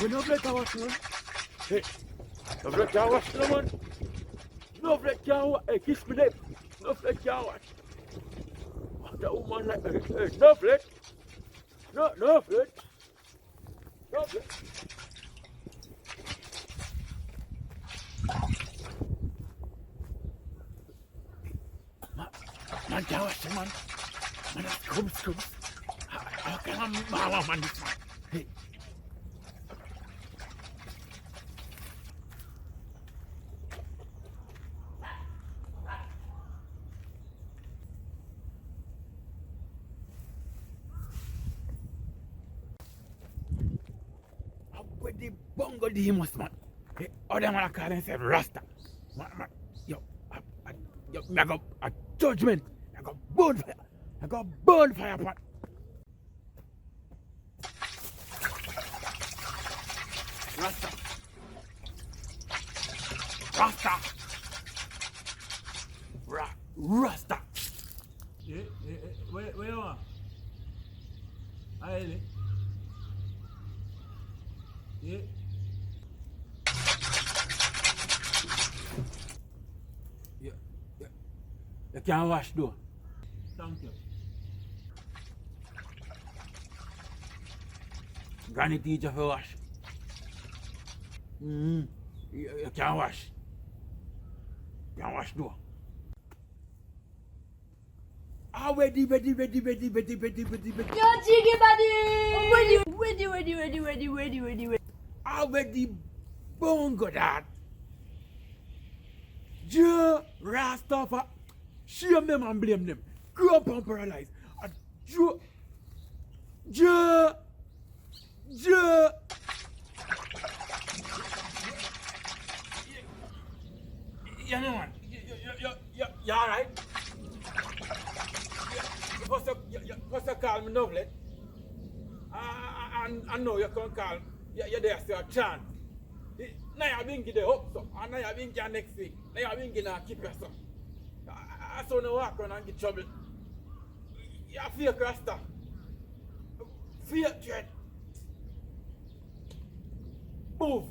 We no flex can wash, man. Hey, no flex can wash, no man. No flex can wash. Hey, kiss me there. No flex can wash. What a woman like that. Hey, no flex. No flex. No flex. Man can wash, man. Man, come. How can I make my man this man? Hey. Where the bongo de must man? Hey, all them wanna call themselves Rasta. Man, yo, I got a judgment. I got bonfire, man. Rasta. Where you are? Aye. Yeah. You can't wash though. Thank you. Granny teach you to wash. You can't wash. You can't wash though. Ready. Yo, Jiggy buddy! Ready. Already bongo that. Joe Rasta for shame them and blame them. Grow up and paralyze. Joe. Yeah, no man. You alright? First you call me Novlet. I know you can call. You're there, so a chance. Now you've been getting up, so. And now you've been getting next week. Now you've been getting keep yourself. I saw no walk around and get trouble. You're fake Rasta. Fake dread. Move.